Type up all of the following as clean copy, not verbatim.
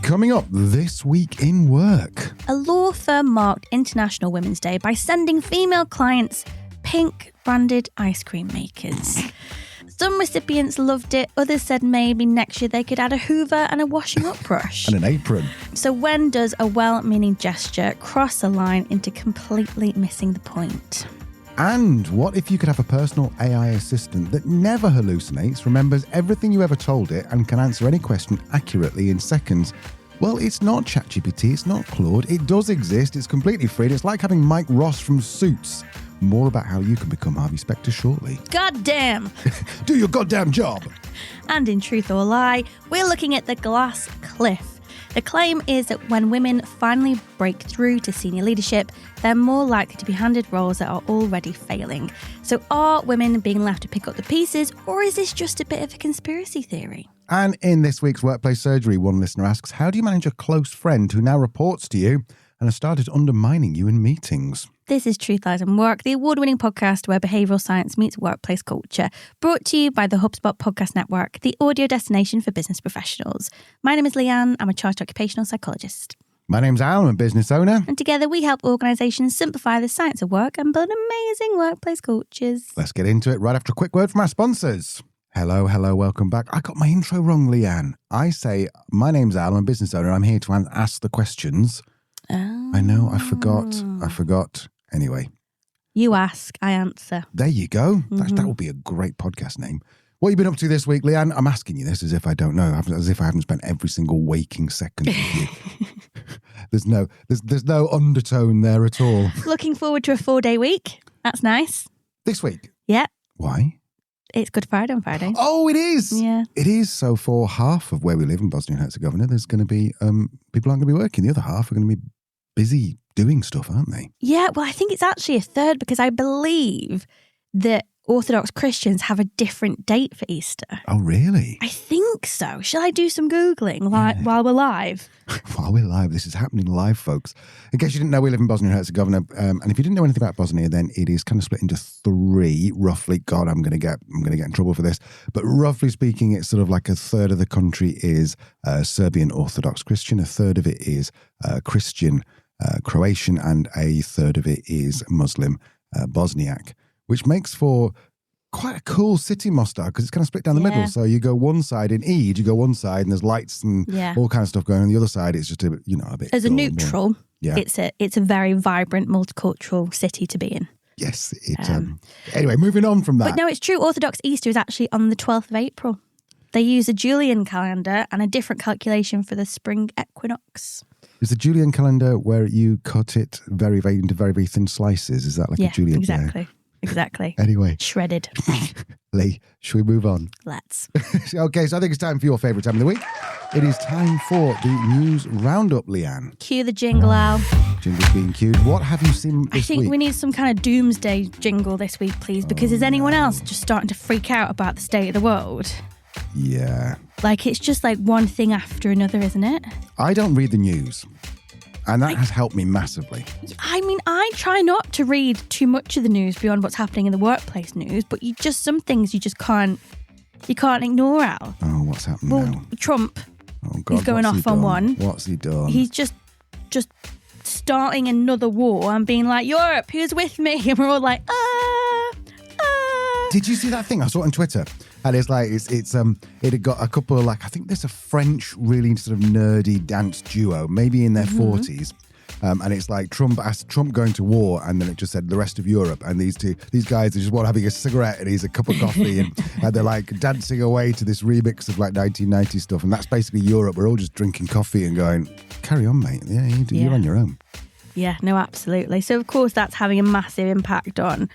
Coming up this week in work. A law firm marked International Women's Day by sending female clients pink branded ice cream makers. Some recipients loved it, others said maybe next year they could add a hoover and a washing up brush. And an apron. So when does a well-meaning gesture cross a line into completely missing the point? And what if you could have a personal AI assistant that never hallucinates, remembers everything you ever told it, and can answer any question accurately in seconds? Well, it's not ChatGPT, it's not Claude. It does exist, it's completely free. It's like having Mike Ross from Suits. More about how you can become Harvey Specter shortly. Goddamn! Do your goddamn job! And in Truth or Lie, we're looking at the glass cliff. The claim is that when women finally break through to senior leadership, they're more likely to be handed roles that are already failing. So are women being left to pick up the pieces, or is this just a bit of a conspiracy theory? And in this week's Workplace Surgery, one listener asks, how do you manage a close friend who now reports to you and has started undermining you in meetings? This is Truth, Lies and Work, the award-winning podcast where behavioural science meets workplace culture, brought to you by the HubSpot Podcast Network, the audio destination for business professionals. My name is Leanne. I'm a chartered occupational psychologist. My name's Al. I'm a business owner. And together we help organisations simplify the science of work and build amazing workplace cultures. Let's get into it right after a quick word from our sponsors. Hello, welcome back. I got my intro wrong, Leanne. I say, my name's Al. I'm a business owner. I'm here to ask the questions. Oh. I know, I forgot. Anyway. You ask, I answer. There you go. Mm-hmm. That would be a great podcast name. What have you been up to this week, Leanne? I'm asking you this as if I don't know, as if I haven't spent every single waking second with you. There's no undertone there at all. Looking forward to a 4-day week. That's nice. This week? Yeah. Why? It's Good Friday on Friday. Oh, it is. Yeah. It is. So for half of where we live in Bosnia and Herzegovina, there's going to be, people aren't going to be working. The other half are going to be busy doing stuff, aren't they? Yeah, well, I think it's actually a third because I believe that Orthodox Christians have a different date for Easter. Oh, really? I think so. Shall I do some Googling while we're live? While we're live. This is happening live, folks. In case you didn't know, we live in Bosnia and Herzegovina. And if you didn't know anything about Bosnia, then it is kind of split into 3, roughly. God, I'm going to get in trouble for this. But roughly speaking, it's sort of like a third of the country is Serbian Orthodox Christian. A third of it is Christian Croatian, and a third of it is Muslim Bosniak, which makes for quite a cool city, Mostar, because it's kind of split down the middle. So you go one side in Eid, you go one side and there's lights and all kinds of stuff going on. The other side, it's just a bit. As a neutral, yeah, it's a very vibrant, multicultural city to be in. Yes. Anyway, moving on from that. But no, it's true. Orthodox Easter is actually on the 12th of April. They use a Julian calendar and a different calculation for the spring equinox. Is the Julian calendar where you cut it into very, very thin slices? Is that like a Julian? Exactly. Anyway. Shredded. Lee, should we move on? Let's. Okay, so I think it's time for your favourite time of the week. It is time for the news roundup, Leanne. Cue the jingle, Al. Jingle's being cued. What have you seen this week? I think we need some kind of doomsday jingle this week, please, because is anyone else just starting to freak out about the state of the world? Yeah. Like, it's just like one thing after another, isn't it? I don't read the news. And that has helped me massively. I mean, I try not to read too much of the news beyond what's happening in the workplace news, but some things you just can't ignore, Al. Oh, what's happening now? Trump. Oh, God, he's going off on one. What's he done? He's just starting another war and being like, Europe, who's with me? And we're all like, Did you see that thing? I saw it on Twitter. And it's like, it had got a couple of, like, I think there's a French really sort of nerdy dance duo, maybe in their 40s. And it's like Trump going to war, and then it just said the rest of Europe. And these guys are just one having a cigarette and he's a cup of coffee and they're like dancing away to this remix of like 1990 stuff. And that's basically Europe. We're all just drinking coffee and going, carry on, mate. Yeah, you're on your own. Yeah, no, absolutely. So, of course, that's having a massive impact on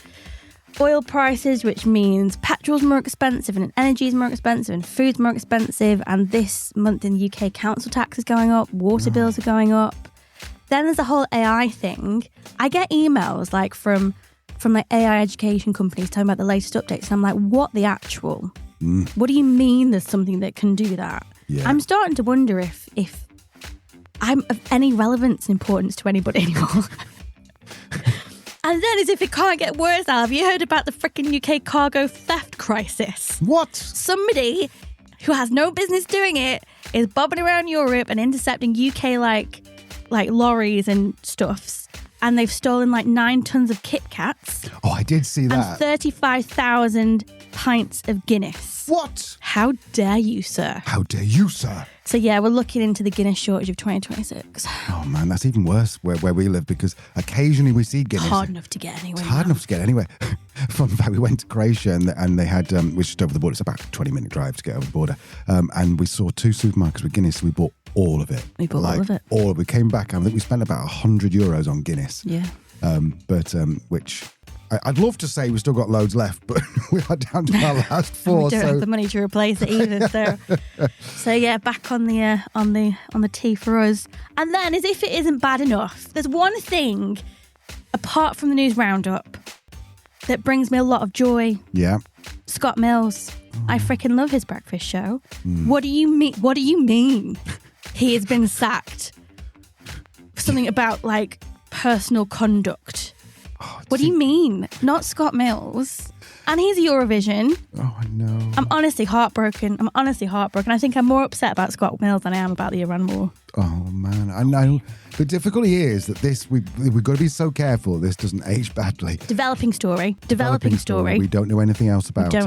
oil prices, which means petrol's more expensive and energy's more expensive and food's more expensive. And this month in the UK, council tax is going up, water bills are going up. Then there's the whole AI thing. I get emails like from like AI education companies talking about the latest updates. And I'm like, what the actual? What do you mean there's something that can do that? Yeah. I'm starting to wonder if I'm of any relevance and importance to anybody anymore. And then as if it can't get worse, Al, have you heard about the freaking UK cargo theft crisis? What? Somebody who has no business doing it is bobbing around Europe and intercepting UK like lorries and stuffs. And they've stolen like 9 tons of Kit Kats. Oh, I did see that. And 35,000 pints of Guinness. What? How dare you, sir? How dare you, sir? So yeah, we're looking into the Guinness shortage of 2026. Oh man, that's even worse where we live, because occasionally we see Guinness. Hard enough to get anywhere. It's hard enough to get anywhere. Fun fact, we went to Croatia and they had, which is over the border. It's about a 20-minute drive to get over the border. And we saw 2 supermarkets with Guinness. We bought all of it. We bought all of it. All of it. We came back and I think we spent about €100 on Guinness. Yeah. Which I'd love to say we've still got loads left, but we are down to our last 4. We don't have the money to replace it either. So yeah, back on the tea for us. And then, as if it isn't bad enough, there's one thing apart from the news roundup that brings me a lot of joy. Yeah. Scott Mills. I freaking love his breakfast show. What do you mean? What do you mean? He has been sacked for something about like personal conduct. What do you mean? Not Scott Mills. And he's Eurovision. Oh, I know. I'm honestly heartbroken. I think I'm more upset about Scott Mills than I am about the Iran war. Oh, man. I know. The difficulty is that we've got to be so careful this doesn't age badly. Developing story. We don't know anything else about it.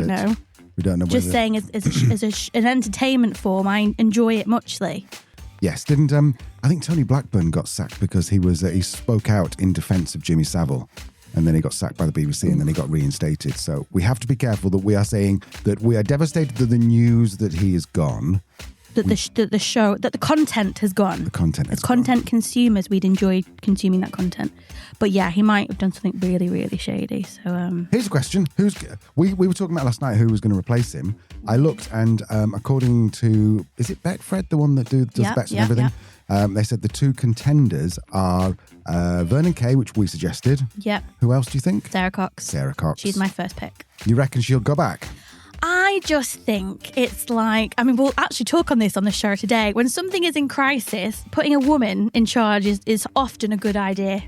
We don't know. Just saying as an entertainment form, I enjoy it muchly. Yes, didn't I think Tony Blackburn got sacked because he spoke out in defence of Jimmy Savile, and then he got sacked by the BBC and then he got reinstated. So we have to be careful that we are saying that we are devastated that the news that he is gone. That the content has gone. The content has gone. As content consumers, we'd enjoy consuming that content. But yeah, he might have done something really, really shady. So here's a question: we were talking about last night who was going to replace him. I looked, and according to Betfred, the one that does bets and everything, they said the 2 contenders are Vernon Kay, which we suggested. Yeah. Who else do you think? Sarah Cox. She's my first pick. You reckon she'll go back? I just think it's like, we'll actually talk on this on the show today. When something is in crisis, putting a woman in charge is often a good idea.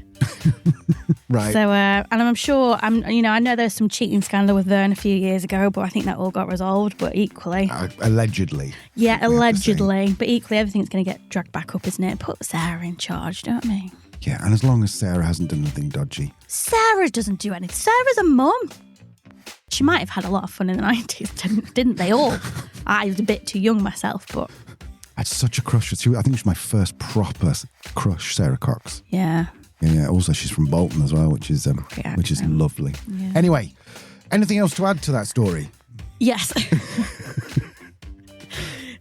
Right. So, and I'm sure, I know there's some cheating scandal with Vern a few years ago, but I think that all got resolved. But equally, allegedly. Yeah, allegedly. But equally, everything's going to get dragged back up, isn't it? Put Sarah in charge, don't we? Yeah, and as long as Sarah hasn't done anything dodgy. Sarah doesn't do anything. Sarah's a mum. She might have had a lot of fun in the 90s, didn't they all? I was a bit too young myself, but... I had such a crush. I think she was my first proper crush, Sarah Cox. Yeah. Yeah. Also, she's from Bolton as well, which is lovely. Yeah. Anyway, anything else to add to that story? Yes.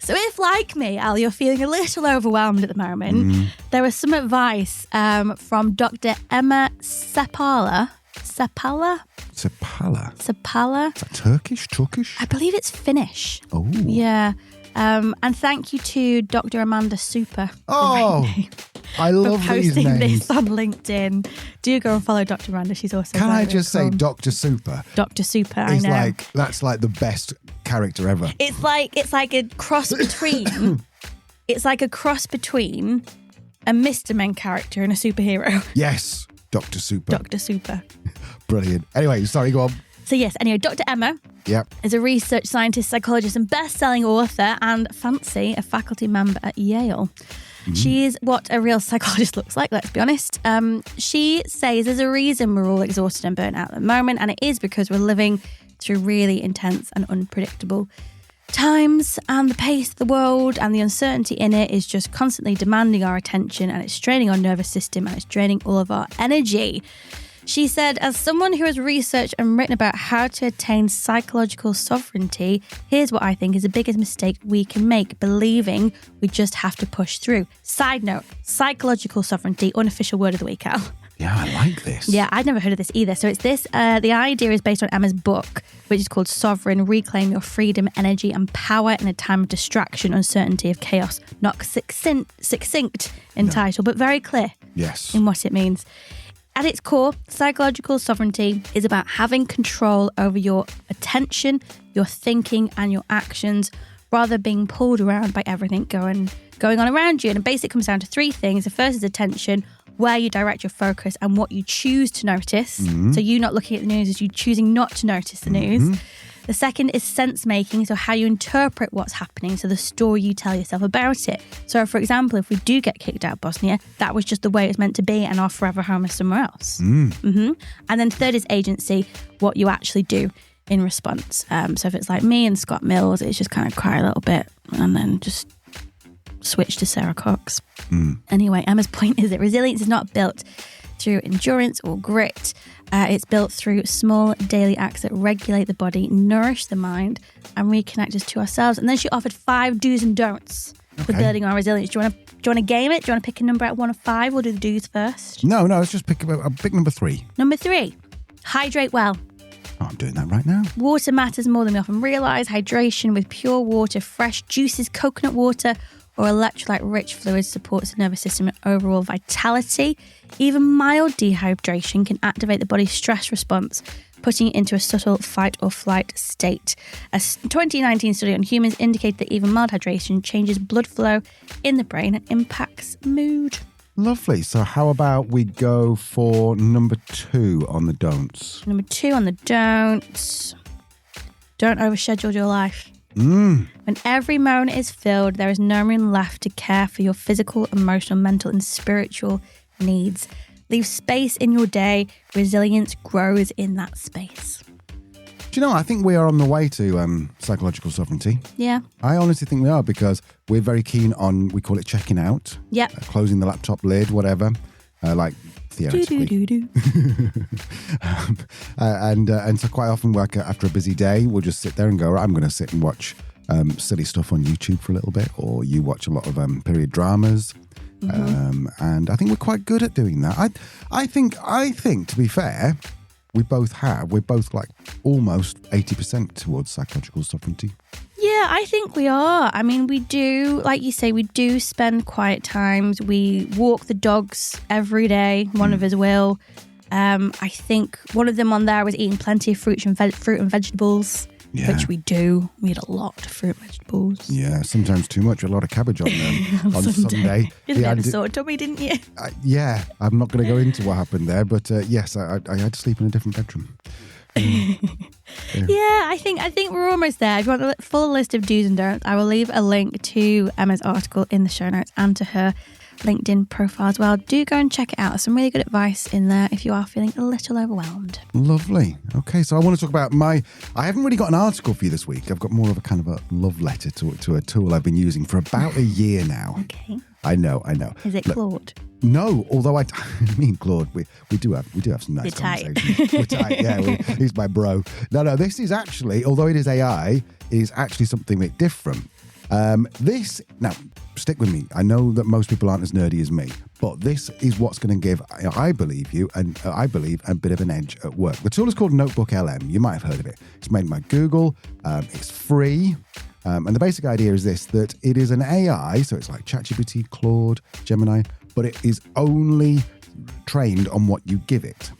So if, like me, Al, you're feeling a little overwhelmed at the moment, there is some advice from Dr. Emma Seppälä. Seppälä? Is that Turkish? I believe it's Finnish. Oh. Yeah. And thank you to Dr. Amanda Super. Oh, I love these names. Posting this on LinkedIn. Do go and follow Dr. Amanda. She's also Can I just say Dr. Super? Dr. Super, I know. That's like the best character ever. It's like a cross between it's like a cross between a Mr. Men character and a superhero. Yes. Dr. Super. Dr. Super. Brilliant. Anyway, sorry, go on. So yes, Dr. Emma is a research scientist, psychologist and best-selling author and fancy a faculty member at Yale. She is what a real psychologist looks like, let's be honest. She says there's a reason we're all exhausted and burnt out at the moment, and it is because we're living through really intense and unpredictable times, and the pace of the world and the uncertainty in it is just constantly demanding our attention, and it's straining our nervous system and it's draining all of our energy. She said, as someone who has researched and written about how to attain psychological sovereignty, here's what I think is the biggest mistake we can make, believing we just have to push through. Side note, psychological sovereignty, unofficial word of the week, Al. Yeah, I like this. Yeah, I'd never heard of this either. So it's this, the idea is based on Emma's book, which is called Sovereign, Reclaim Your Freedom, Energy and Power in a Time of Distraction, Uncertainty of Chaos. Not succinct in title, but very clear in what it means. At its core, psychological sovereignty is about having control over your attention, your thinking and your actions, rather than being pulled around by everything going on around you. And it basically comes down to 3 things. The first is attention, where you direct your focus and what you choose to notice. So you not looking at the news is you choosing not to notice the news. The second is sense making, so how you interpret what's happening, so the story you tell yourself about it. So, for example, if we do get kicked out of Bosnia, that was just the way it was meant to be, and our forever home is somewhere else. And then third is agency, what you actually do in response. So if it's like me and Scott Mills, it's just kind of cry a little bit and then just switch to Sarah Cox. Anyway, Emma's point is that resilience is not built through endurance or grit. It's built through small daily acts that regulate the body, nourish the mind, and reconnect us to ourselves. And then she offered 5 do's and don'ts for building our resilience. Do you want to game it? Do you want to pick a number out of 1 or 5? We'll do the do's first. No, let's just pick number 3. Number 3, hydrate well. Oh, I'm doing that right now. Water matters more than we often realise. Hydration with pure water, fresh juices, coconut water, or electrolyte-rich fluids supports the nervous system and overall vitality. Even mild dehydration can activate the body's stress response, putting it into a subtle fight or flight state. A 2019 study on humans indicated that even mild hydration changes blood flow in the brain and impacts mood. Lovely. So how about we go for number 2 on the don'ts? Number 2 on the don'ts. Don't overschedule your life. Mm. When every moment is filled, there is no room left to care for your physical, emotional, mental, and spiritual needs. Leave space in your day. Resilience grows in that space. Do you know, I think we are on the way to psychological sovereignty. Yeah. I honestly think we are, because we're very keen on, we call it checking out. Yep. Closing the laptop lid, whatever. Like theoretically. And so quite often, after a busy day, we'll just sit there and go, right, I'm going to sit and watch silly stuff on YouTube for a little bit, or you watch a lot of period dramas. And I think we're quite good at doing that. I think to be fair, we're both like almost 80% towards psychological sovereignty. Yeah, I think we are. I mean, we do, like you say, we do spend quiet times. We walk the dogs every day. One of us will. I think one of them on there was eating plenty of fruit and vegetables, which we do. We eat a lot of fruit and vegetables. Yeah, sometimes too much. A lot of cabbage on on Sunday. You had a sore tummy, didn't you? Yeah, I'm not going to go into what happened there, but yes, I had to sleep in a different bedroom. Yeah, I think we're almost there. If you want the full list of do's and don'ts, I will leave a link to Emma's article in the show notes and to her LinkedIn profile as well. Do go and check it out. There's some really good advice in there if you are feeling a little overwhelmed. Lovely. Okay, so I want to talk about I haven't really got an article for you this week. I've got more of a kind of a love letter to a tool I've been using for about a year now. Okay. I know. Is it Claude? No, although I mean Claude, we do have some nice conversations. We're tight, yeah. He's my bro. No, this is actually, although it is AI, it is actually something a bit different. Now, stick with me. I know that most people aren't as nerdy as me, but this is what's going to give, I believe, a bit of an edge at work. The tool is called Notebook LM. You might have heard of it. It's made by Google. It's free. And the basic idea is this, that it is an AI, so it's like ChatGPT, Claude, Gemini, but it is only trained on what you give it.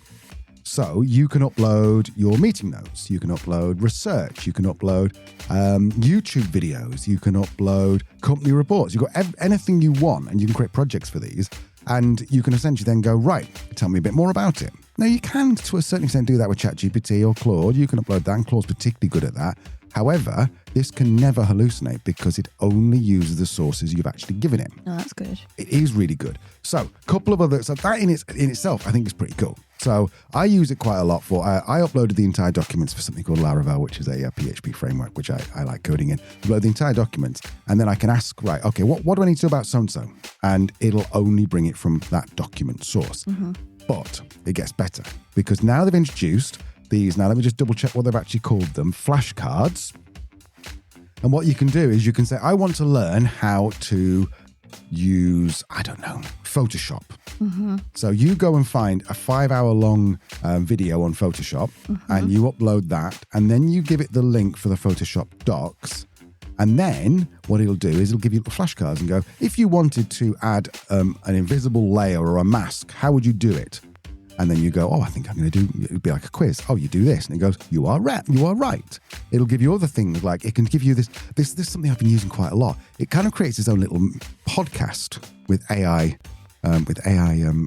So you can upload your meeting notes, you can upload research, you can upload YouTube videos, you can upload company reports. You've got anything you want, and you can create projects for these. And you can essentially then go, right, tell me a bit more about it. Now, you can, to a certain extent, do that with ChatGPT or Claude. You can upload that, and Claude's particularly good at that. However, this can never hallucinate because it only uses the sources you've actually given it. Oh, that's good. It is really good. So, a couple of other, so that in itself, I think is pretty cool. So, I use it quite a lot for, I uploaded the entire documents for something called Laravel, which is a PHP framework, which I like coding in. Upload the entire documents, and then I can ask, right, okay, what do I need to do about so-and-so? And it'll only bring it from that document source. Mm-hmm. But it gets better, because now they've introduced these, now let me just double check what they've actually called them, flashcards. And what you can do is you can say, I want to learn how to use, Photoshop. Mm-hmm. So you go and find a 5-hour-long video on Photoshop, and you upload that, and then you give it the link for the Photoshop docs. And then what it'll do is it'll give you the flashcards and go, if you wanted to add an invisible layer or a mask, how would you do it? And then you go, I think I'm going to do, it'll be like a quiz. Oh, you do this. And it goes, you are right. It'll give you other things, like it can give you this is something I've been using quite a lot. It kind of creates its own little podcast with AI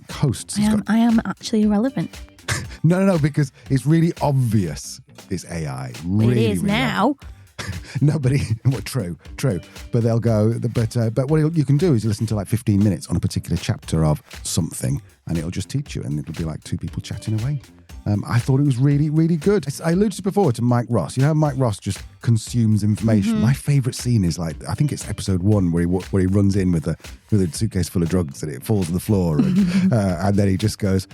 hosts. I am actually irrelevant. No, because it's really obvious it's AI. Really, it is really now. No, but well, true. But they'll go. But what you can do is you listen to like 15 minutes on a particular chapter of something, and it'll just teach you, and it'll be like two people chatting away. I thought it was really, really good. I alluded before to Mike Ross. You know how Mike Ross just consumes information? My favourite scene is like, I think it's episode 1 where he runs in with a suitcase full of drugs and it falls on the floor and then he just goes,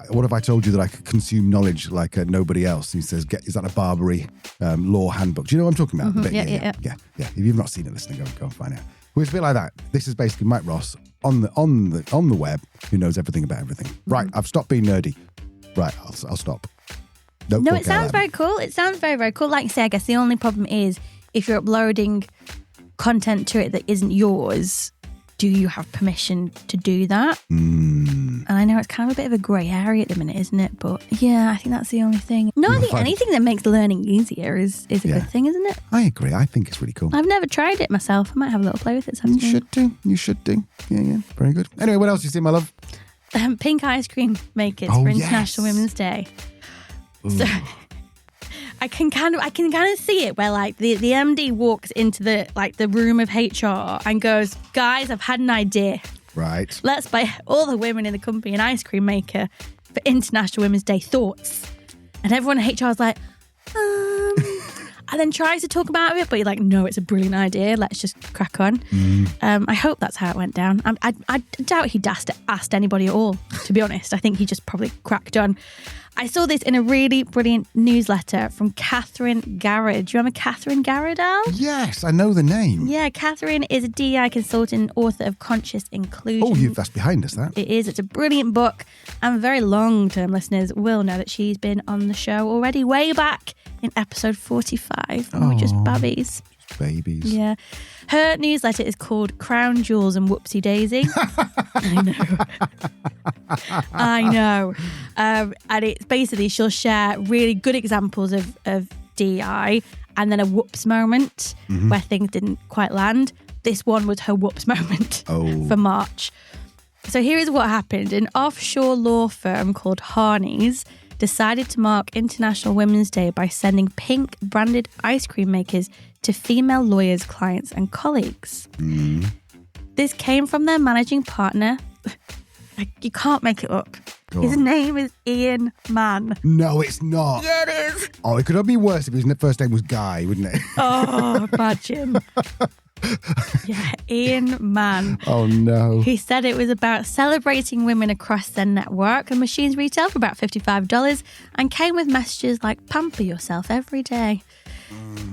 what if I told you that I could consume knowledge like nobody else? And he says, is that a Barbary law handbook? Do you know what I'm talking about? Yeah. If you've not seen it, listen, go and find out. Well, it's a bit like that. This is basically Mike Ross on the web who knows everything about everything. Right, I've stopped being nerdy. Right, I'll stop. No, it sounds very cool. It sounds very, very cool. Like I say, I guess the only problem is if you're uploading content to it that isn't yours, do you have permission to do that? And I know it's kind of a bit of a grey area at the minute, isn't it? But yeah, I think that's the only thing. No, I think anything that makes learning easier is a good thing, isn't it? I agree. I think it's really cool. I've never tried it myself. I might have a little play with it. You should do. Yeah. Very good. Anyway, what else you see, my love? Pink ice cream makers for International Women's Day. Ooh. So I can kind of see it where like the MD walks into the room of HR and goes, guys, I've had an idea. Right. Let's buy all the women in the company an ice cream maker for International Women's Day. Thoughts? And everyone in HR is like, and then tries to talk about it, but you're like, no, it's a brilliant idea. Let's just crack on. I hope that's how it went down. I doubt he'd asked anybody at all, to be honest. I think he just probably cracked on. I saw this in a really brilliant newsletter from Catherine Garrett. Do you remember Catherine Garrett, Al? Yes, I know the name. Yeah, Catherine is a DEI consultant and author of Conscious Inclusion. Oh, that's behind us, that. It is. It's a brilliant book. And very long-term listeners will know that she's been on the show already way back in episode 45. And we're just babbies. Babies. Yeah. Her newsletter is called Crown Jewels and Whoopsie Daisy. I know. And it's basically she'll share really good examples of DEI and then a whoops moment where things didn't quite land. This one was her whoops moment for March. So here is what happened. An offshore law firm called Harney's decided to mark International Women's Day by sending pink branded ice cream makers to female lawyers, clients and colleagues. This came from their managing partner. You can't make it up. His name is Ian Mann. No, it's not. Yeah, it is. Oh, it could have been worse if his first name was Guy, wouldn't it? Oh, imagine. Yeah, Ian Mann. Oh, no. He said it was about celebrating women across their network, and machines retail for about $55 and came with messages like, pamper yourself every day.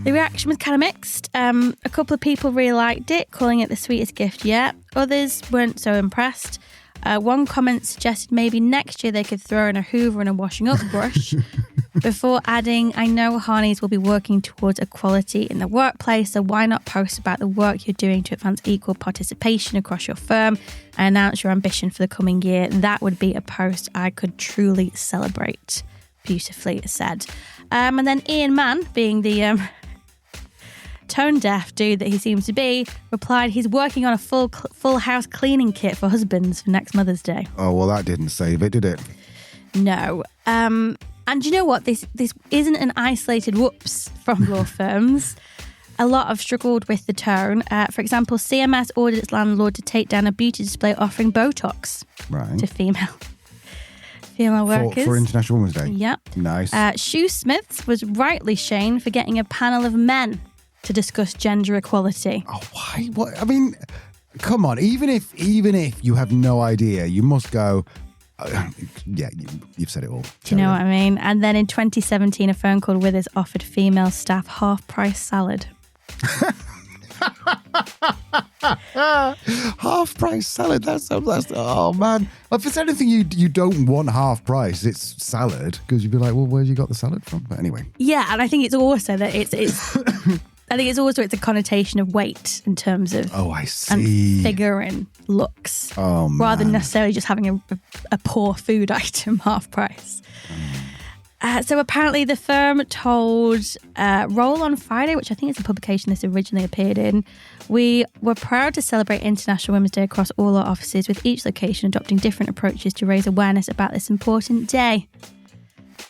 The reaction was kind of mixed. A couple of people really liked it, calling it the sweetest gift yet. Others weren't so impressed. One comment suggested maybe next year they could throw in a Hoover and a washing up brush before adding, I know Harney's will be working towards equality in the workplace, so why not post about the work you're doing to advance equal participation across your firm and announce your ambition for the coming year? That would be a post I could truly celebrate. Beautifully said. And then Ian Mann, being the tone-deaf dude that he seems to be, replied he's working on a full house cleaning kit for husbands for next Mother's Day. Oh, well, that didn't save it, did it? No. And you know what? This isn't an isolated whoops from law firms. A lot have struggled with the tone. For example, CMS ordered its landlord to take down a beauty display offering Botox to female workers. For International Women's Day? Yep. Nice. Shoesmiths was rightly shamed for getting a panel of men to discuss gender equality. Oh, why? What? I mean, come on. Even if you have no idea, you must go, you've said it all. Do you know what I mean? And then in 2017, a firm called Withers offered female staff half-price salad. Half-price salad? That's oh, man. If there's anything you don't want half-price, it's salad, because you'd be like, well, where you got the salad from? But anyway. Yeah, and I think it's also that it's I think it's a connotation of weight in terms of I see. And figure and looks, man. rather than necessarily just having a poor food item half price. So apparently the firm told Roll on Friday, which I think is the publication this originally appeared in, we were proud to celebrate International Women's Day across all our offices, with each location adopting different approaches to raise awareness about this important day.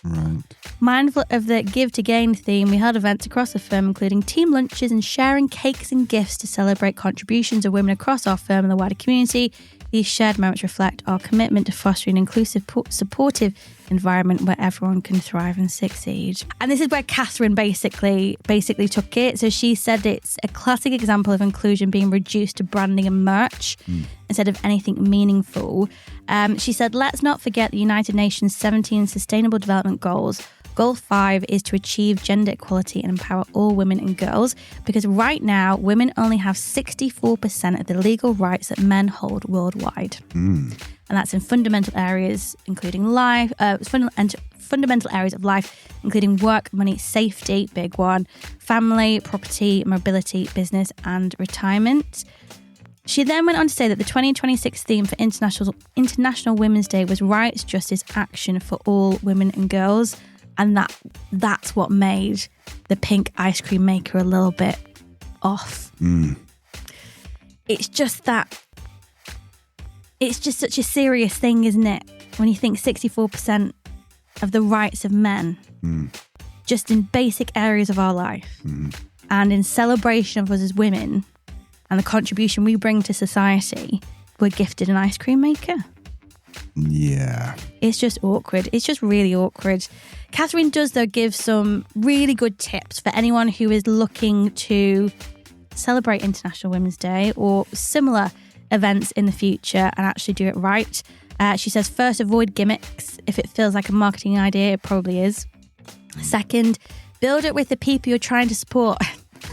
Right. Mindful of the Give to Gain theme, we held events across the firm, including team lunches and sharing cakes and gifts to celebrate contributions of women across our firm and the wider community. These shared moments reflect our commitment to fostering an inclusive, supportive environment where everyone can thrive and succeed. And this is where Catherine basically took it. So she said it's a classic example of inclusion being reduced to branding and merch instead of anything meaningful. She said, let's not forget the United Nations 17 Sustainable Development Goals. Goal 5 is to achieve gender equality and empower all women and girls, because right now, women only have 64% of the legal rights that men hold worldwide. And that's in fundamental areas, including life, fundamental areas of life, including work, money, safety, big one, family, property, mobility, business, and retirement. She then went on to say that the 2026 theme for International Women's Day was rights, justice, action for all women and girls. And that's what made the pink ice cream maker a little bit off. It's just such a serious thing, isn't it? When you think 64% of the rights of men, just in basic areas of our life, and in celebration of us as women and the contribution we bring to society, we're gifted an ice cream maker. Yeah. It's just awkward. It's just really awkward. Catherine does, though, give some really good tips for anyone who is looking to celebrate International Women's Day or similar events in the future and actually do it right. She says, first, avoid gimmicks. If it feels like a marketing idea, it probably is. Second, build it with the people you're trying to support.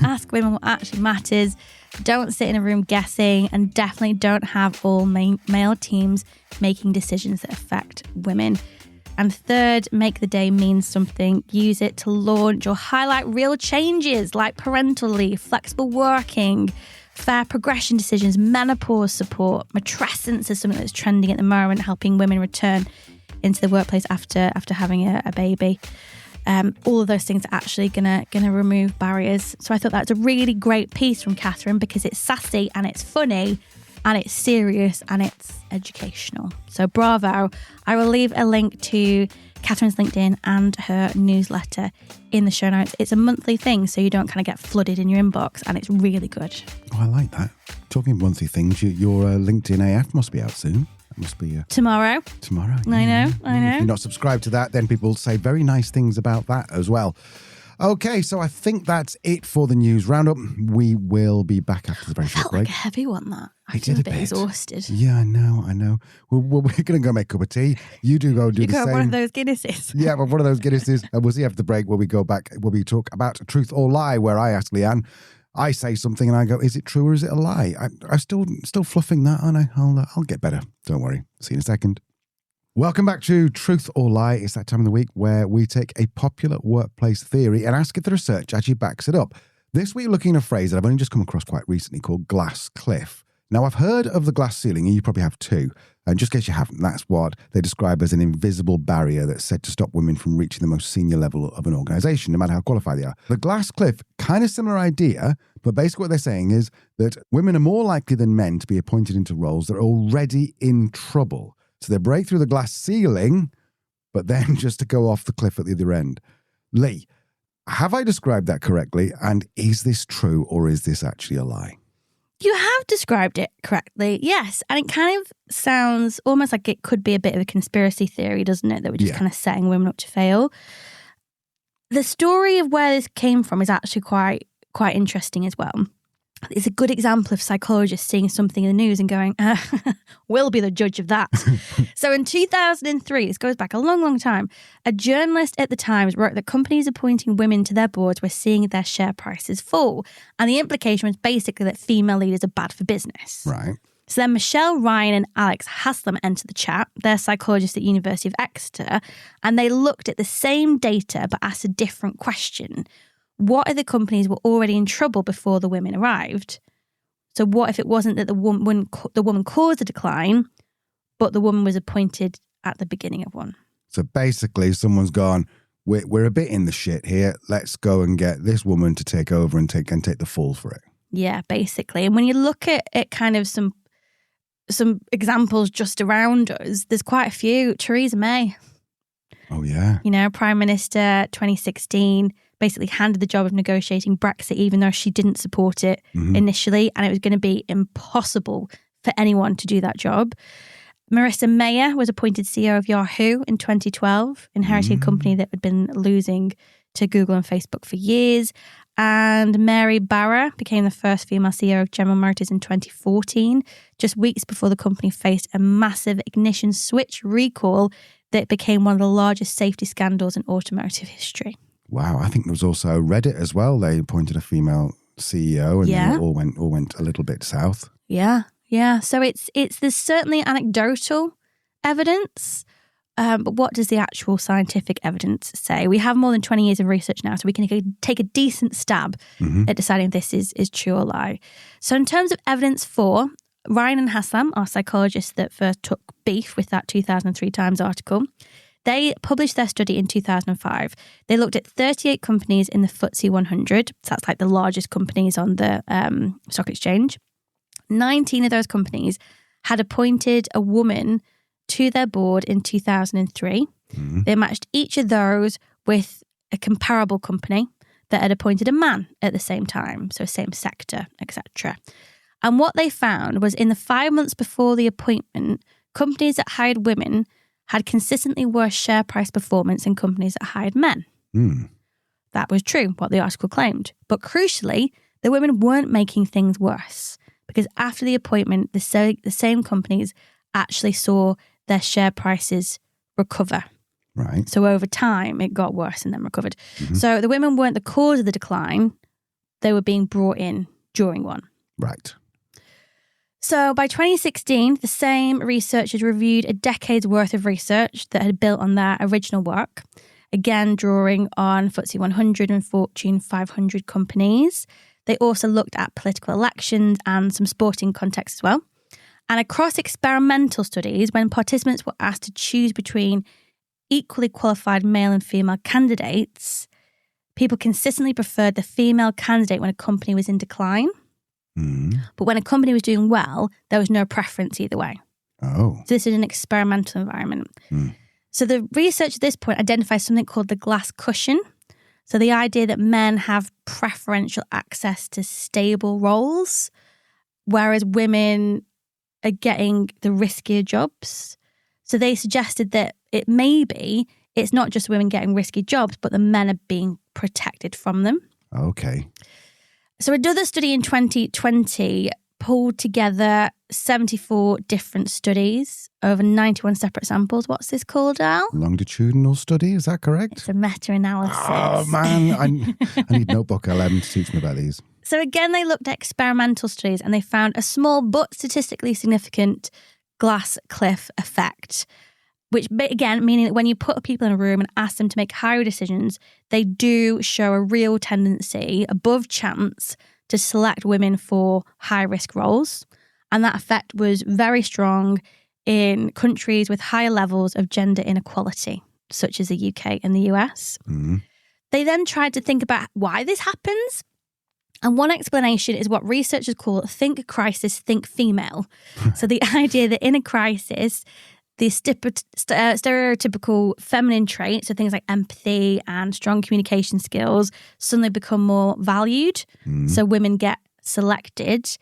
Ask women what actually matters. Don't sit in a room guessing, and definitely don't have all male teams making decisions that affect women. And third, make the day mean something. Use it to launch or highlight real changes like parental leave, flexible working, fair progression decisions, menopause support. Matrescence is something that's trending at the moment, helping women return into the workplace after having a baby. All of those things are actually gonna remove barriers. So I thought that's a really great piece from Catherine, because it's sassy and it's funny and it's serious and it's educational. So bravo. I will leave a link to Catherine's LinkedIn and her newsletter in the show notes. It's a monthly thing, so you don't kind of get flooded in your inbox, and it's really good. Oh, I like that. Talking of monthly things, your LinkedIn AF must be out soon. That must be tomorrow. Tomorrow. I know. If you're not subscribed to that, then people say very nice things about that as well. Okay, so I think that's it for the news roundup. We will be back after the very short break. Felt like a heavy one, that. I feel a bit exhausted. Yeah, I know. We're going to go make a cup of tea. You do go do the same. One of those Guinnesses. Yeah, but one of those Guinnesses. And we'll see after the break where we go back, where we talk about truth or lie, where I ask Leanne, I say something and I go, is it true or is it a lie? I'm still fluffing that, aren't I? I'll get better. Don't worry. See you in a second. Welcome back to Truth or Lie. It's that time of the week where we take a popular workplace theory and ask if the research actually backs it up. This week, looking at a phrase that I've only just come across quite recently called glass cliff. Now, I've heard of the glass ceiling, and you probably have too. And just in case you haven't, that's what they describe as an invisible barrier that's said to stop women from reaching the most senior level of an organisation, no matter how qualified they are. The glass cliff, kind of similar idea, but basically what they're saying is that women are more likely than men to be appointed into roles that are already in trouble. So they break through the glass ceiling, but then just to go off the cliff at the other end. Lee, have I described that correctly? And is this true, or is this actually a lie? You have described it correctly, yes. And it kind of sounds almost like it could be a bit of a conspiracy theory, doesn't it? That we're just kind of setting women up to fail. The story of where this came from is actually quite interesting as well. It's a good example of psychologists seeing something in the news and going, we'll be the judge of that. So in 2003, this goes back a long, long time, a journalist at the Times wrote that companies appointing women to their boards were seeing their share prices fall. And the implication was basically that female leaders are bad for business. Right. So then Michelle Ryan and Alex Haslam entered the chat. They're psychologists at University of Exeter. And they looked at the same data but asked a different question. What if the companies were already in trouble before the women arrived? So what if it wasn't that the woman caused a decline, but the woman was appointed at the beginning of one? So basically, someone's gone, we're a bit in the shit here. Let's go and get this woman to take over and take the fall for it. Yeah, basically. And when you look at kind of some examples just around us, there's quite a few. Theresa May. Oh, yeah. You know, Prime Minister 2016 basically handed the job of negotiating Brexit, even though she didn't support it initially, and it was going to be impossible for anyone to do that job. Marissa Mayer was appointed CEO of Yahoo in 2012, inheriting a company that had been losing to Google and Facebook for years. And Mary Barra became the first female CEO of General Motors in 2014, just weeks before the company faced a massive ignition switch recall that became one of the largest safety scandals in automotive history. Wow, I think there was also Reddit as well. They appointed a female CEO, and then it all went a little bit south. Yeah. So there's certainly anecdotal evidence, but what does the actual scientific evidence say? We have more than 20 years of research now, so we can take a decent stab at deciding if this is true or lie. So in terms of evidence for, Ryan and Hassam, our psychologists that first took beef with that 2003 Times article, they published their study in 2005. They looked at 38 companies in the FTSE 100. So that's like the largest companies on the stock exchange. 19 of those companies had appointed a woman to their board in 2003. They matched each of those with a comparable company that had appointed a man at the same time, so same sector, etc. And what they found was in the 5 months before the appointment, companies that hired women had consistently worse share price performance than companies that hired men. That was true, what the article claimed. But crucially, the women weren't making things worse, because after the appointment, the same companies actually saw their share prices recover. Right. So over time, it got worse and then recovered. So the women weren't the cause of the decline. They were being brought in during one. Right. So by 2016, the same researchers reviewed a decade's worth of research that had built on their original work, again drawing on FTSE 100 and Fortune 500 companies. They also looked at political elections and some sporting contexts as well. And across experimental studies, when participants were asked to choose between equally qualified male and female candidates, people consistently preferred the female candidate when a company was in decline. But when a company was doing well, there was no preference either way. Oh. So this is an experimental environment. So the research at this point identifies something called the glass cushion. So the idea that men have preferential access to stable roles, whereas women are getting the riskier jobs. So they suggested that it's not just women getting risky jobs, but the men are being protected from them. Okay. So another study in 2020 pulled together 74 different studies over 91 separate samples. What's this called, Al? Longitudinal study, is that correct? It's a meta-analysis. Oh, man. I need Notebook 11 to teach me about these. So again, they looked at experimental studies and they found a small but statistically significant glass cliff effect, which again, meaning that when you put people in a room and ask them to make higher decisions, they do show a real tendency above chance to select women for high-risk roles. And that effect was very strong in countries with higher levels of gender inequality, such as the UK and the US. They then tried to think about why this happens. And one explanation is what researchers call think crisis, think female. So the idea that in a crisis, the stereotypical feminine traits, so things like empathy and strong communication skills, suddenly become more valued. So women get selected.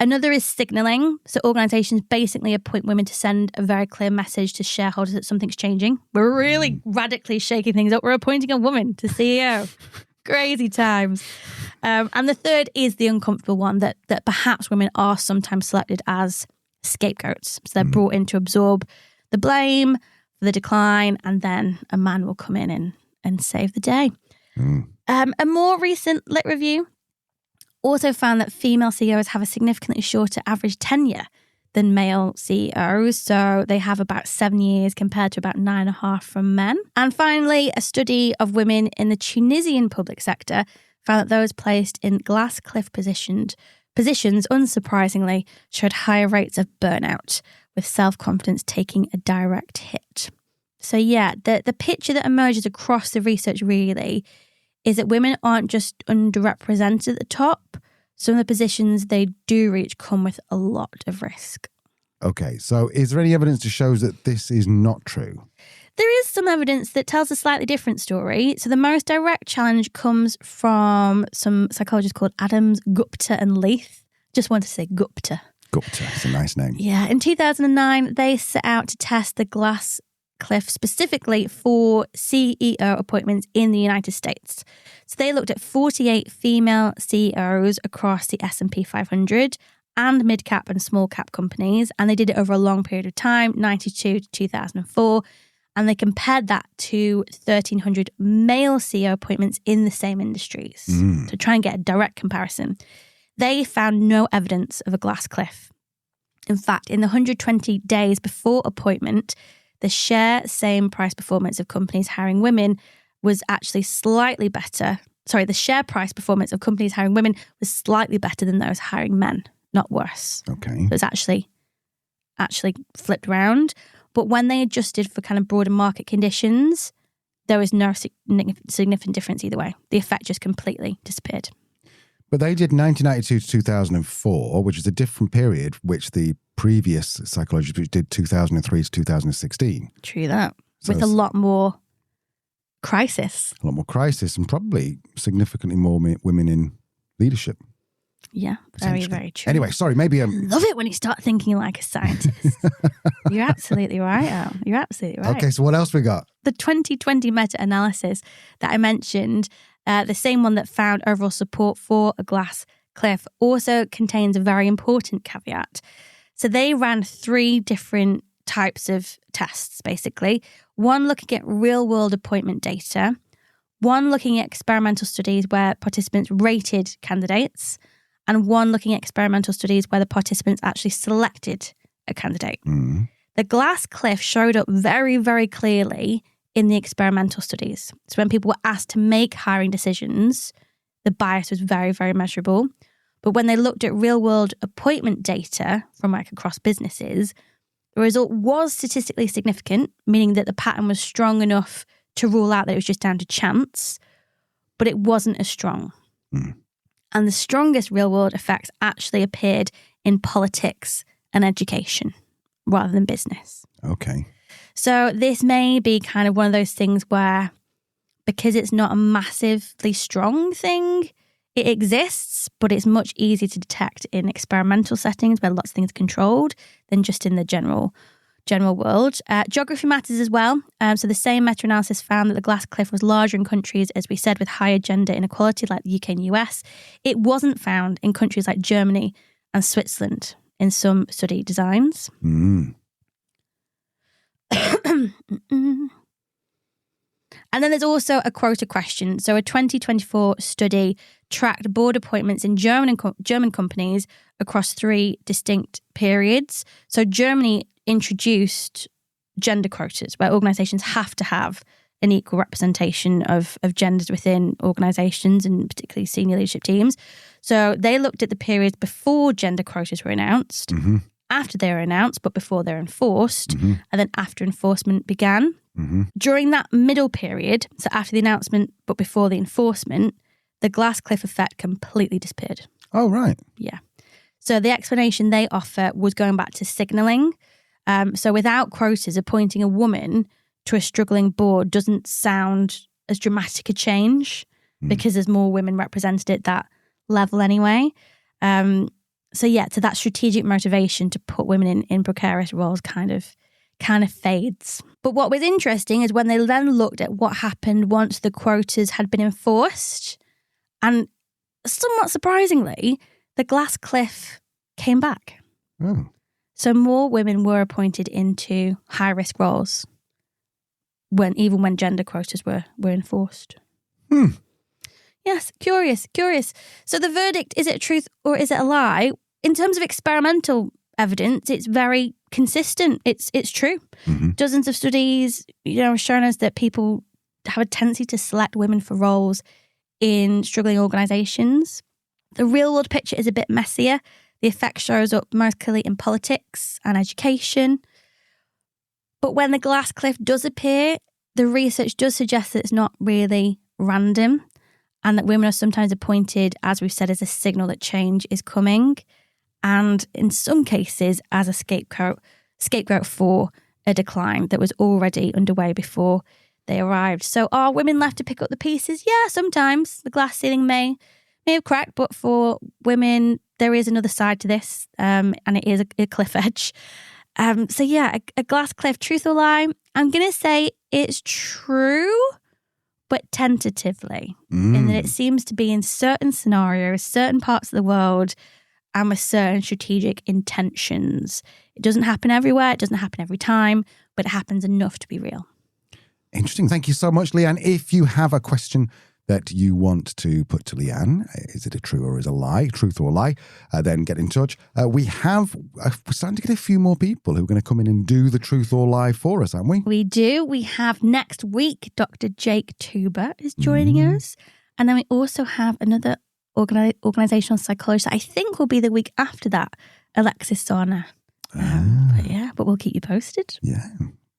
Another is signaling. So organizations basically appoint women to send a very clear message to shareholders that something's changing. We're really radically shaking things up. We're appointing a woman to CEO. Crazy times. And the third is the uncomfortable one, that perhaps women are sometimes selected as scapegoats. So they're brought in to absorb the blame for the decline, and then a man will come in and save the day. A more recent Lit review also found that female CEOs have a significantly shorter average tenure than male CEOs. So they have about 7 years compared to about 9.5 from men. And finally, a study of women in the Tunisian public sector found that those placed in glass cliff positions, unsurprisingly, showed higher rates of burnout, with self-confidence taking a direct hit. So yeah, the picture that emerges across the research really is that women aren't just underrepresented at the top. Some of the positions they do reach come with a lot of risk. Okay, so is there any evidence to show that this is not true? There is some evidence that tells a slightly different story. So the most direct challenge comes from some psychologists called Adams, Gupta and Leith. Just wanted to say Gupta. Gupta, it's a nice name. Yeah. In 2009, they set out to test the glass cliff specifically for CEO appointments in the United States. So they looked at 48 female CEOs across the S&P 500 and mid-cap and small-cap companies, and they did it over a long period of time, 92 to 2004, and they compared that to 1,300 male CEO appointments in the same industries to try and get a direct comparison. They found no evidence of a glass cliff. In fact, in the 120 days before appointment, the same price performance of companies hiring women was actually slightly better. Sorry, the share price performance of companies hiring women was slightly better than those hiring men, not worse. Okay. So it's actually flipped around. But when they adjusted for kind of broader market conditions, there was no significant difference either way. The effect just completely disappeared. But they did 1992 to 2004, which is a different period, which the previous psychologists which did 2003 to 2016. True that. So with a lot more crisis. A lot more crisis and probably significantly more women in leadership. Yeah, very, very true. Anyway, sorry, maybe love it when you start thinking like a scientist. You're absolutely right, Al. You're absolutely right. Okay, so what else we got? The 2020 meta-analysis that I mentioned, the same one that found overall support for a glass cliff, also contains a very important caveat. So they ran 3 different types of tests, basically. One looking at real-world appointment data, one looking at experimental studies where participants rated candidates, and one looking at experimental studies where the participants actually selected a candidate. The glass cliff showed up very, very clearly in the experimental studies. So when people were asked to make hiring decisions, the bias was very, very measurable. But when they looked at real-world appointment data from across businesses, the result was statistically significant, meaning that the pattern was strong enough to rule out that it was just down to chance, but it wasn't as strong. And the strongest real-world effects actually appeared in politics and education rather than business. Okay. So this may be kind of one of those things where, because it's not a massively strong thing, it exists, but it's much easier to detect in experimental settings where lots of things are controlled than just in the general world. Geography matters as well. So the same meta-analysis found that the glass cliff was larger in countries, as we said, with higher gender inequality like the UK and US. It wasn't found in countries like Germany and Switzerland in some study designs. And then there's also a quota question. So a 2024 study tracked board appointments in German companies across 3 distinct periods. So Germany introduced gender quotas where organisations have to have an equal representation of genders within organisations and particularly senior leadership teams. So they looked at the periods before gender quotas were announced, after they were announced, but before they're enforced, and then after enforcement began. During that middle period, so after the announcement but before the enforcement, the glass cliff effect completely disappeared. Oh, right. Yeah. So the explanation they offer was going back to signalling. So without quotas, appointing a woman to a struggling board doesn't sound as dramatic a change because there's more women represented at that level anyway. So that strategic motivation to put women in precarious roles kind of fades. But what was interesting is when they then looked at what happened once the quotas had been enforced, and somewhat surprisingly, the glass cliff came back. Oh. So more women were appointed into high-risk roles even when gender quotas were enforced. Yes, curious. So the verdict, is it a truth or is it a lie? In terms of experimental evidence, it's very consistent. It's true. Dozens of studies, have shown us that people have a tendency to select women for roles in struggling organisations. The real-world picture is a bit messier. The effect shows up most clearly in politics and education. But when the glass cliff does appear, the research does suggest that it's not really random and that women are sometimes appointed, as we've said, as a signal that change is coming, and in some cases as a scapegoat for a decline that was already underway before they arrived. So are women left to pick up the pieces? Yeah, sometimes. The glass ceiling may have cracked, but for women, there is another side to this, and it is a cliff edge. So yeah, a glass cliff, truth or lie? I'm going to say it's true, but tentatively, in that it seems to be in certain scenarios, certain parts of the world, and with certain strategic intentions. It doesn't happen everywhere, it doesn't happen every time, but it happens enough to be real. Interesting. Thank you so much, Leanne. If you have a question that you want to put to Leanne, is it a true or is a lie, truth or lie, then get in touch. We're starting to get a few more people who are going to come in and do the truth or lie for us, aren't we? We do. We have next week, Dr. Jake Tuber is joining us. And then we also have another organizational psychologist, I think will be the week after that, Alexis Sarna. But we'll keep you posted. Yeah.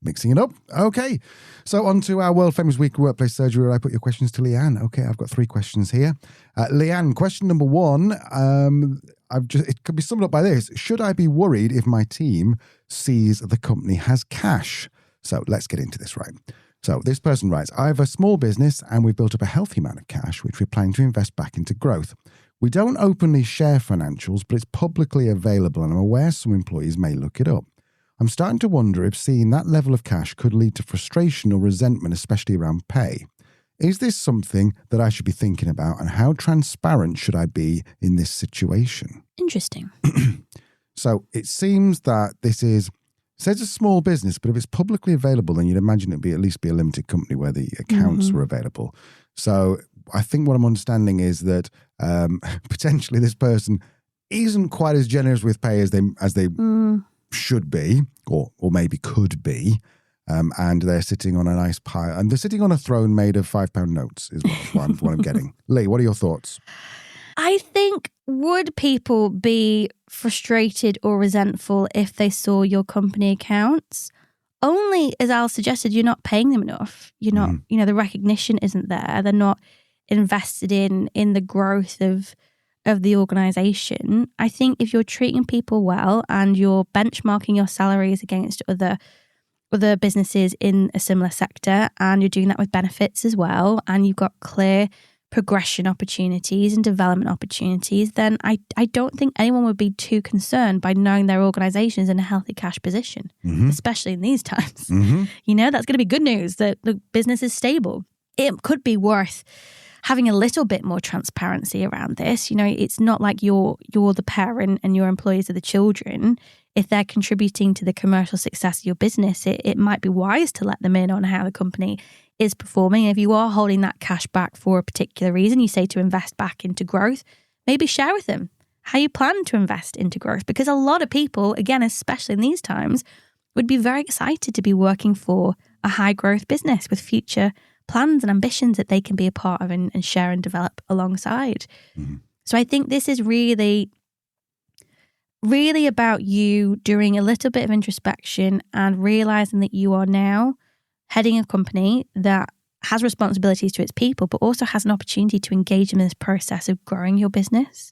Mixing it up. Okay. So on to our world famous week of workplace surgery where I put your questions to Leanne. Okay, I've got 3 questions here. Leanne, question number 1, it could be summed up by this. Should I be worried if my team sees the company has cash? So let's get into this, right? So this person writes, I have a small business and we've built up a healthy amount of cash, which we're planning to invest back into growth. We don't openly share financials, but it's publicly available and I'm aware some employees may look it up. I'm starting to wonder if seeing that level of cash could lead to frustration or resentment, especially around pay. Is this something that I should be thinking about and how transparent should I be in this situation? Interesting. So it seems that it says a small business, but if it's publicly available, then you'd imagine it'd at least be a limited company where the accounts were available. So I think what I'm understanding is that potentially this person isn't quite as generous with pay as they should be, or maybe could be, and they're sitting on a nice pile, and they're sitting on a throne made of £5 notes is what I'm getting. Lee, what are your thoughts? I think, would people be frustrated or resentful if they saw your company accounts? Only, as Al suggested, you're not paying them enough. You're not, the recognition isn't there. They're not invested in the growth of the organisation. I think if you're treating people well and you're benchmarking your salaries against other businesses in a similar sector, and you're doing that with benefits as well, and you've got clear progression opportunities and development opportunities, then I don't think anyone would be too concerned by knowing their organisation is in a healthy cash position, especially in these times. That's going to be good news that the business is stable. It could be worth having a little bit more transparency around this. It's not like you're the parent and your employees are the children. If they're contributing to the commercial success of your business, it might be wise to let them in on how the company is performing. If you are holding that cash back for a particular reason, you say to invest back into growth, maybe share with them how you plan to invest into growth. Because a lot of people, again, especially in these times, would be very excited to be working for a high growth business with future plans and ambitions that they can be a part of and share and develop alongside. So I think this is really, really about you doing a little bit of introspection and realizing that you are now heading a company that has responsibilities to its people, but also has an opportunity to engage them in this process of growing your business.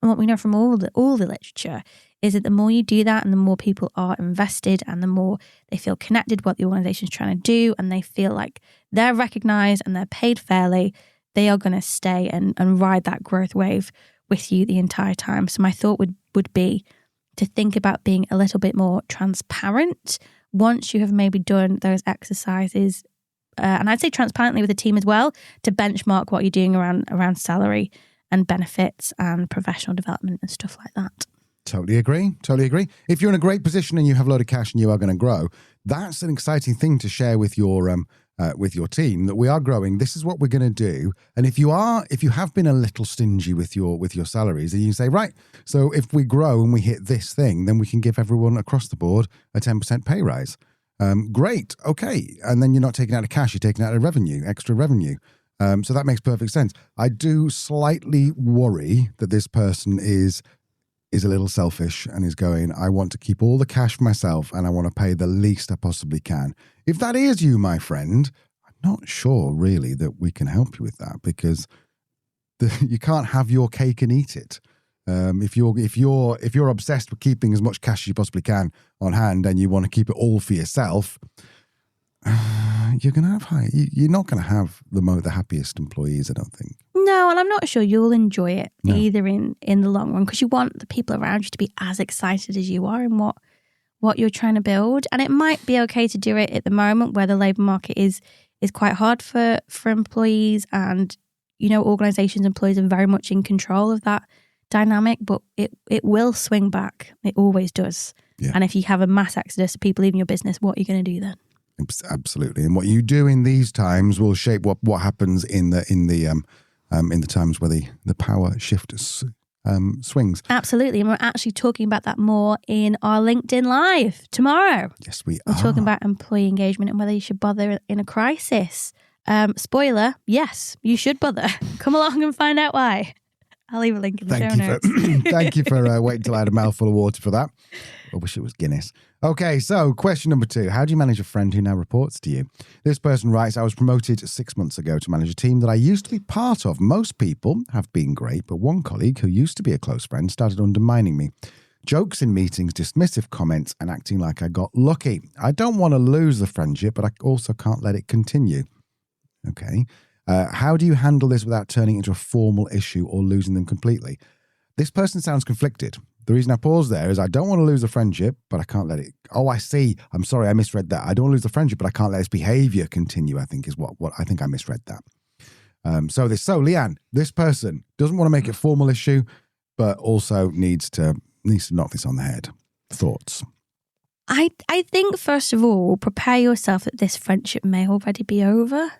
And what we know from all the literature is that the more you do that and the more people are invested and the more they feel connected to what the organisation is trying to do and they feel like they're recognised and they're paid fairly, they are going to stay and ride that growth wave with you the entire time. So my thought would be to think about being a little bit more transparent once you have maybe done those exercises, and I'd say transparently with the team as well, to benchmark what you're doing around salary and benefits and professional development and stuff like that. Totally agree. If you're in a great position and you have a load of cash and you are going to grow, that's an exciting thing to share with your team, that we are growing. This is what we're going to do. And if you have been a little stingy with your salaries, and you say, right, so if we grow and we hit this thing, then we can give everyone across the board a 10% pay rise. Great. Okay. And then you're not taking out of cash, you're taking out of revenue, extra revenue. So that makes perfect sense. I do slightly worry that this person is a little selfish and is going, I want to keep all the cash for myself and I want to pay the least I possibly can. If that is you, my friend, I'm not sure really that we can help you with that, because you can't have your cake and eat it. If you're obsessed with keeping as much cash as you possibly can on hand and you want to keep it all for yourself, you're not going to have the happiest employees, I don't think. No, and I'm not sure you'll enjoy it either in the long run, because you want the people around you to be as excited as you are in what you're trying to build. And it might be okay to do it at the moment where the labour market is quite hard for employees, and organisations' employees are very much in control of that dynamic, but it will swing back. It always does. Yeah. And if you have a mass exodus of people leaving your business, what are you going to do then? Absolutely. And what you do in these times will shape what happens in the times where the power shift swings. Absolutely. And we're actually talking about that more in our LinkedIn Live tomorrow. Yes, we're talking about employee engagement and whether you should bother in a crisis. Spoiler, yes, you should bother. Come along and find out why. I'll leave a link in the show notes. Thank you for waiting till I had a mouthful of water for that. I wish it was Guinness. Okay, so question number 2. How do you manage a friend who now reports to you? This person writes, I was promoted 6 months ago to manage a team that I used to be part of. Most people have been great, but one colleague who used to be a close friend started undermining me. Jokes in meetings, dismissive comments, and acting like I got lucky. I don't want to lose the friendship, but I also can't let it continue. Okay. How do you handle this without turning it into a formal issue or losing them completely? This person sounds conflicted. The reason I pause there is I don't want to lose the friendship, but I can't let it. Oh, I see. I'm sorry, I misread that. I don't want to lose the friendship, but I can't let this behavior continue, I think is what I think I misread that. So Leanne, this person doesn't want to make it a formal issue, but also needs to knock this on the head. Thoughts? I think, first of all, prepare yourself that this friendship may already be over.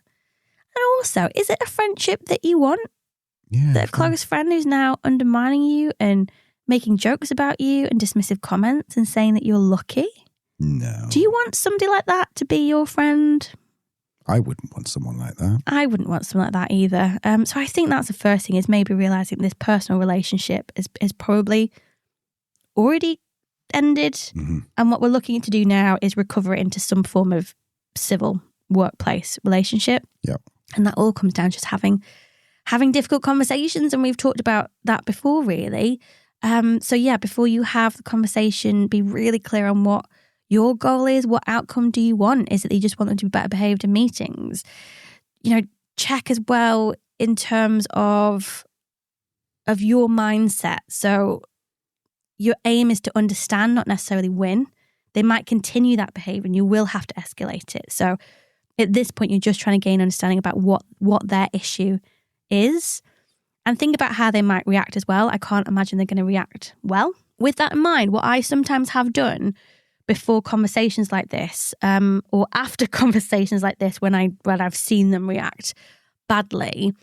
And also, is it a friendship that you want? Yeah. That a close friend who's now undermining you and making jokes about you and dismissive comments and saying that you're lucky? No. Do you want somebody like that to be your friend? I wouldn't want someone like that. I wouldn't want someone like that either. So I think that's the first thing, is maybe realising this personal relationship is probably already ended. Mm-hmm. And what we're looking to do now is recover it into some form of civil workplace relationship. Yeah. And that all comes down to just having difficult conversations. And we've talked about that before, really. Before you have the conversation, be really clear on what your goal is. What outcome do you want? Is it that you just want them to be better behaved in meetings? Check as well in terms of your mindset. So your aim is to understand, not necessarily win. They might continue that behavior and you will have to escalate it. So at this point, you're just trying to gain understanding about what their issue is, and think about how they might react as well. I can't imagine they're going to react well. With that in mind, what I sometimes have done before conversations like this, or after conversations like this, when I've seen them react badly,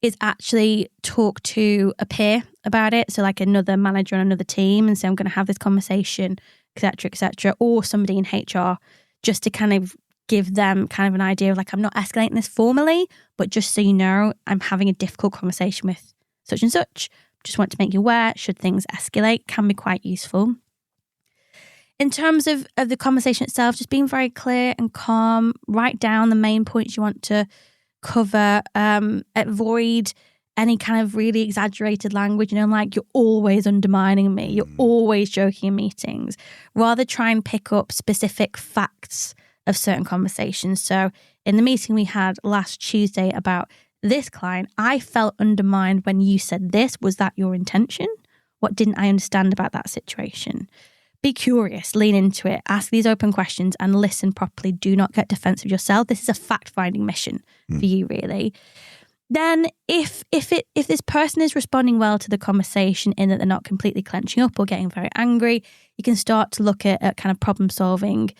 is actually talk to a peer about it. So like another manager on another team, and say, I'm going to have this conversation, et cetera, or somebody in HR, just to kind of give them kind of an idea of like, I'm not escalating this formally, but just so you know, I'm having a difficult conversation with such and such. Just want to make you aware, should things escalate, can be quite useful. In terms of the conversation itself, just being very clear and calm, write down the main points you want to cover, avoid any kind of really exaggerated language, like you're always undermining me, you're always joking in meetings. Rather try and pick up specific facts of certain conversations. So in the meeting we had last Tuesday about this client, I felt undermined when you said this. Was that your intention? What didn't I understand about that situation? Be curious, lean into it, ask these open questions and listen properly. Do not get defensive yourself. This is a fact-finding mission for you, really. Then if this person is responding well to the conversation in that they're not completely clenching up or getting very angry, you can start to look at kind of problem solving,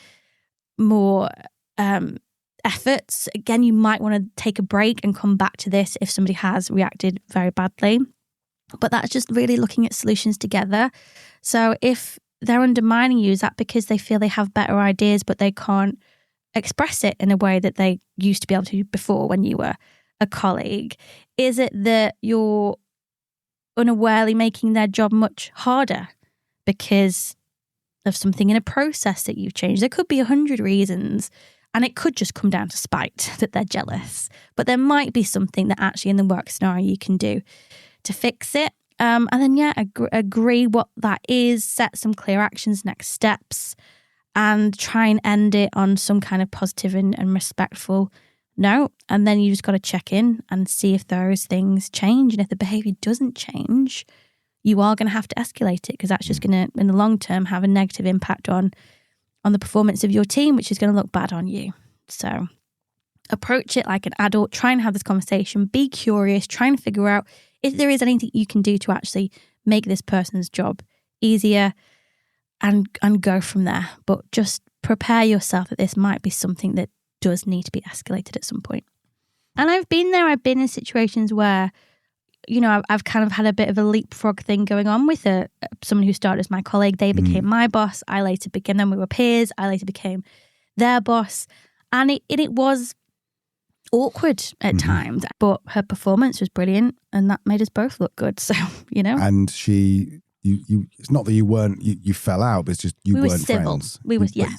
more efforts. Again, you might want to take a break and come back to this if somebody has reacted very badly. But that's just really looking at solutions together. So if they're undermining you, is that because they feel they have better ideas but they can't express it in a way that they used to be able to before when you were a colleague? Is it that you're unawarely making their job much harder because of something in a process that you've changed? There could be 100 reasons, and it could just come down to spite that they're jealous. But there might be something that actually in the work scenario you can do to fix it. And then, agree what that is, set some clear actions, next steps, and try and end it on some kind of positive and respectful note. And then you just got to check in and see if those things change. And if the behaviour doesn't change, you are going to have to escalate it, because that's just going to, in the long term, have a negative impact on the performance of your team, which is going to look bad on you. So approach it like an adult, try and have this conversation, be curious, try and figure out if there is anything you can do to actually make this person's job easier, and go from there. But just prepare yourself that this might be something that does need to be escalated at some point. And I've been there. I've been in situations where, you know, I've kind of had a bit of a leapfrog thing going on with someone who started as my colleague. They became my boss. I later became them. We were peers. I later became their boss. And it was awkward at times, but her performance was brilliant, and that made us both look good. So, you know. And it's not that you fell out, but it's just you weren't civil. friends.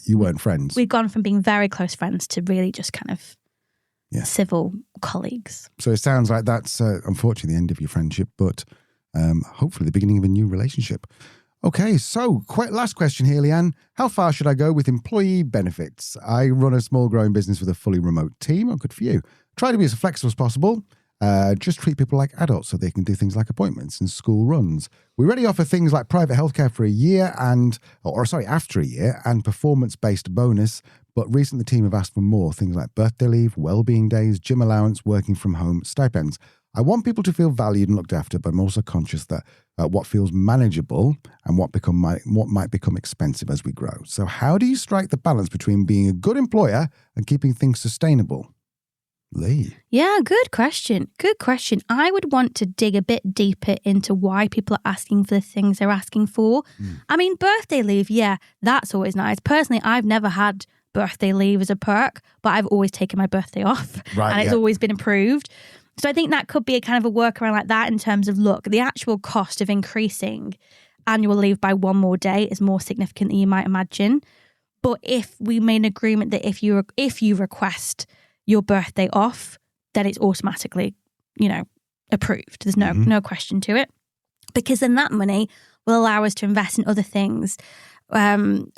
You weren't friends. We'd gone from being very close friends to really just kind of civil colleagues. So it sounds like that's unfortunately the end of your friendship, but hopefully the beginning of a new relationship. Okay, so last question here, Leanne. How far should I go with employee benefits? I run a small growing business with a fully remote team. Oh, good for you. Try to be as flexible as possible. Just treat people like adults so they can do things like appointments and school runs. We already offer things like private healthcare for a year after a year, and performance-based bonus. But recently the team have asked for more, things like birthday leave, well-being days, gym allowance, working from home, stipends. I want people to feel valued and looked after, but I'm also conscious that what feels manageable and what might become expensive as we grow. So how do you strike the balance between being a good employer and keeping things sustainable? Lee. Yeah, good question. Good question. I would want to dig a bit deeper into why people are asking for the things they're asking for. I mean, birthday leave, that's always nice. Personally, I've never had birthday leave as a perk, but I've always taken my birthday off, and it's always been approved. So I think that could be a kind of a workaround like that, in terms of, look, the actual cost of increasing annual leave by one more day is more significant than you might imagine. But if we made an agreement that if you request your birthday off, then it's automatically, approved. There's no question to it, because then that money will allow us to invest in other things. Gym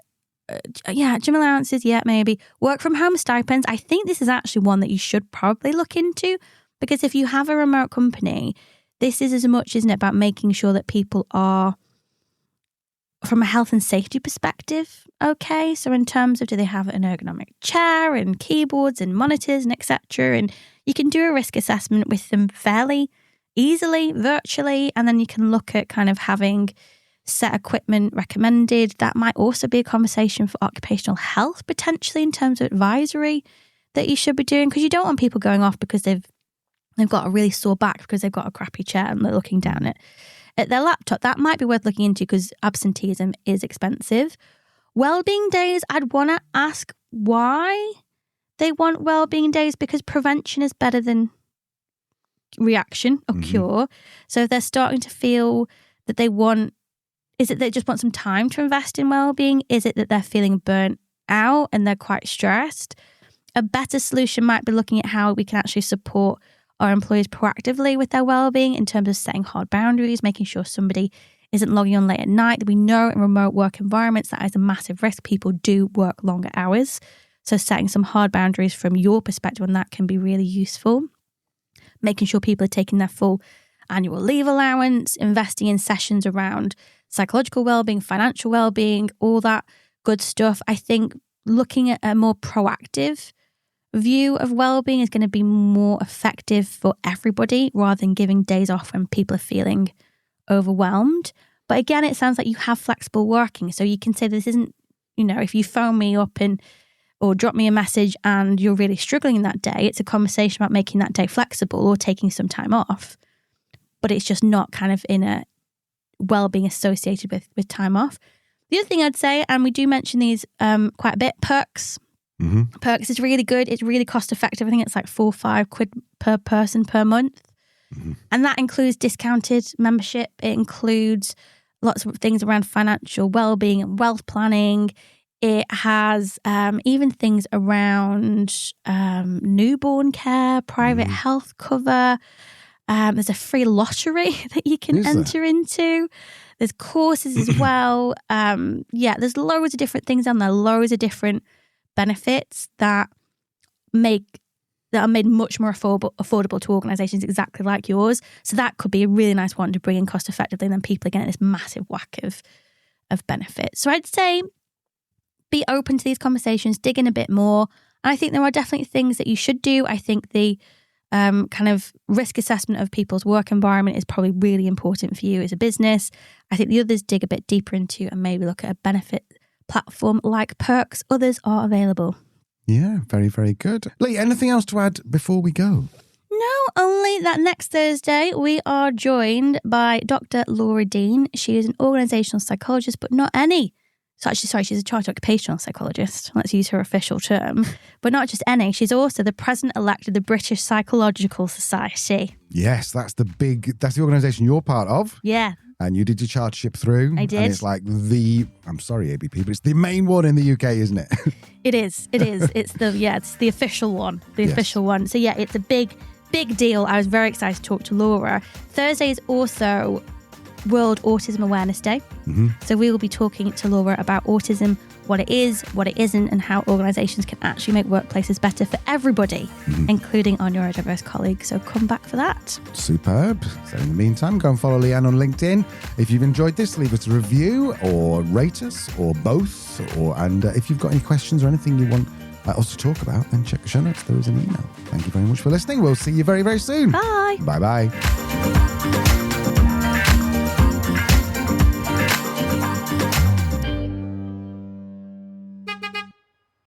allowances, maybe. Work from home stipends. I think this is actually one that you should probably look into, because if you have a remote company, this is as much, isn't it, about making sure that people are, from a health and safety perspective, okay? So in terms of, do they have an ergonomic chair and keyboards and monitors and etc. And you can do a risk assessment with them fairly easily, virtually, and then you can look at kind of having set equipment recommended. That might also be a conversation for occupational health, potentially, in terms of advisory that you should be doing, because you don't want people going off because they've got a really sore back because they've got a crappy chair and they're looking down at their laptop. That might be worth looking into, because absenteeism is expensive. Wellbeing days, I'd want to ask why they want wellbeing days, because prevention is better than reaction or cure. So if they're starting to feel that is it they just want some time to invest in wellbeing? Is it that they're feeling burnt out and they're quite stressed? A better solution might be looking at how we can actually support our employees proactively with their well-being, in terms of setting hard boundaries, making sure somebody isn't logging on late at night. We know in remote work environments that is a massive risk. People do work longer hours. So setting some hard boundaries from your perspective on that can be really useful. Making sure people are taking their full annual leave allowance, investing in sessions around psychological well-being, financial well-being, all that good stuff. I think looking at a more proactive view of well-being is going to be more effective for everybody, rather than giving days off when people are feeling overwhelmed. But again, it sounds like you have flexible working, so you can say this isn't, if you phone me up or drop me a message and you're really struggling that day, it's a conversation about making that day flexible or taking some time off. But it's just not kind of in a well-being associated with time off. The other thing I'd say, and we do mention these quite a bit, perks. Perks is really good. It's really cost effective. I think it's like £4 or £5 per person per month. And that includes discounted membership. It includes lots of things around financial well-being and wealth planning. It has even things around newborn care, private health cover, There's a free lottery that you can enter into. There's courses as well. There's loads of different things on there, loads of different benefits that are made much more affordable to organisations exactly like yours. So that could be a really nice one to bring in cost effectively, and then people are getting this massive whack of benefits. So I'd say be open to these conversations, dig in a bit more. And I think there are definitely things that you should do. I think the kind of risk assessment of people's work environment is probably really important for you as a business. I think the others dig a bit deeper into and maybe look at a benefit platform like Perks. Others are available. Yeah, very, very good. Lee, anything else to add before we go? No, only that next Thursday we are joined by Dr. Laura Dean. She is an organisational psychologist, but not any. She's a chartered occupational psychologist. Let's use her official term. But not just any. She's also the president-elect of the British Psychological Society. Yes, that's the organisation you're part of. Yeah. And you did your chartership through. I did. And it's like I'm sorry, ABP, but it's the main one in the UK, isn't it? It is. It's the official one. Official one. So yeah, it's a big deal. I was very excited to talk to Laura. Thursday is also World Autism Awareness Day. Mm-hmm. So we will be talking to Laura about autism, what it is, what it isn't, and how organisations can actually make workplaces better for everybody, including our neurodiverse colleagues. So come back for that. Superb. So in the meantime, go and follow Leanne on LinkedIn. If you've enjoyed this, leave us a review or rate us or both. And if you've got any questions or anything you want us to talk about, then check the show notes. There is an email. Thank you very much for listening. We'll see you very, very soon. Bye. Bye-bye.